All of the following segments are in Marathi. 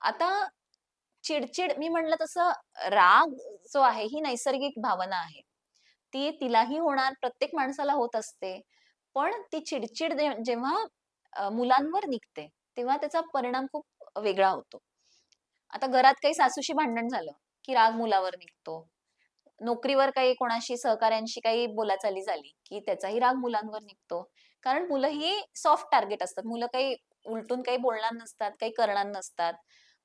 आता चिडचिड मी म्हणलं तसं राग जो आहे ही नैसर्गिक भावना आहे. ती तिलाही होणार, प्रत्येक माणसाला होत असते. पण ती चिडचिड जेव्हा मुलांवर निघते, तेव्हा त्याचा परिणाम खूप वेगळा होतो. आता घरात काही सासूशी भांडण झालं, की राग मुलावर निघतो. नोकरीवर काही कोणाशी सहकाऱ्यांशी काही बोलाचाली झाली, की त्याचाही राग मुलांवर निघतो. कारण मुलं ही सॉफ्ट टार्गेट असतात. मुलं काही उलटून काही बोलणार नसतात, काही करणार नसतात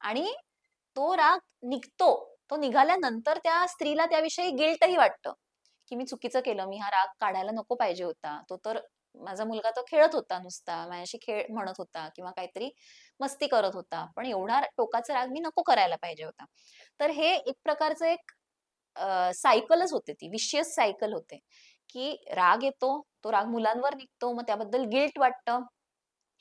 आणि तो राग निघतो. तो निघाल्यानंतर त्या स्त्रीला त्याविषयी गिल्टही वाटतं, की मी चुकीचं केलं. मी हा राग काढायला नको पाहिजे होता. तो तर माझा मुलगा तो खेळत होता नुसता. माझ्याशी खेळ म्हणत होता किंवा काहीतरी मस्ती करत होता. पण एवढा टोकाचा राग मी नको करायला पाहिजे होता. तर हे एक प्रकारचं एक सायकलच होते ती, विशियस सायकल होते, की राग येतो, तो राग मुलांवर निघतो, मग त्याबद्दल गिल्ट वाटतं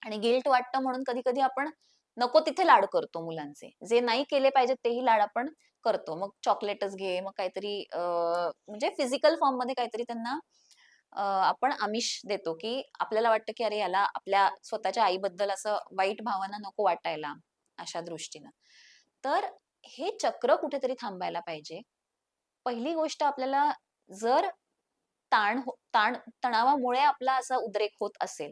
आणि गिल्ट वाटतं म्हणून कधी-कधी आपण नको तिथे लाड करतो मुलांचे. जे नाही केले पाहिजेत तेही लाड आपण करतो. मग चॉकलेटच घे, मग काहीतरी म्हणजे फिजिकल फॉर्ममध्ये काहीतरी त्यांना आपण आमिष देतो, की आपल्याला वाटतं, की अरे याला आपल्या स्वतःच्या आईबद्दल असं वाईट भावना नको वाटायला, अशा दृष्टीनं. तर हे चक्र कुठेतरी थांबायला पाहिजे. पहिली गोष्ट आपल्याला जर तणावामुळे आपला असा उद्रेक होत असेल,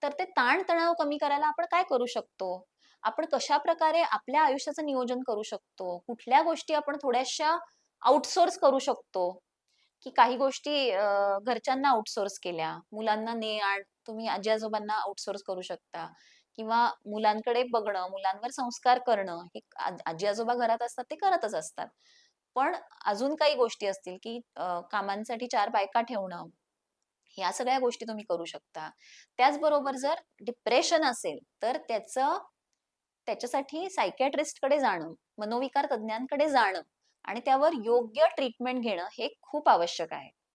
तर ते ताण-तणाव कमी करायला आपण काय करू शकतो? आपण कशाप्रकारे आपल्या आयुष्याचं नियोजन करू शकतो? कुठल्या गोष्टी आपण थोड्याशा आउटसोर्स करू शकतो? की काही गोष्टी घरच्यांना आउटसोर्स केल्या, मुलांना ने-आण तुम्ही आजी-आजोबांना आउटसोर्स करू शकता किंवा मुलांकडे बघणं, मुलांवर संस्कार करणं, हे आजी-आजोबा घरात असतात ते करतच असतात. पण अजून काही गोष्टी असतील, की कामांसाठी 4 बायका ठेवणं, ह्या सगळ्या गोष्टी तुम्ही करू शकता. त्याचबरोबर जर डिप्रेशन असेल, तर त्याच्यासाठी सायकियाट्रिस्टकडे जाणं, मनोविकार तज्ञांकडे जाणं आणि त्यावर योग्य ट्रीटमेंट घेणं हे खूप आवश्यक आहे.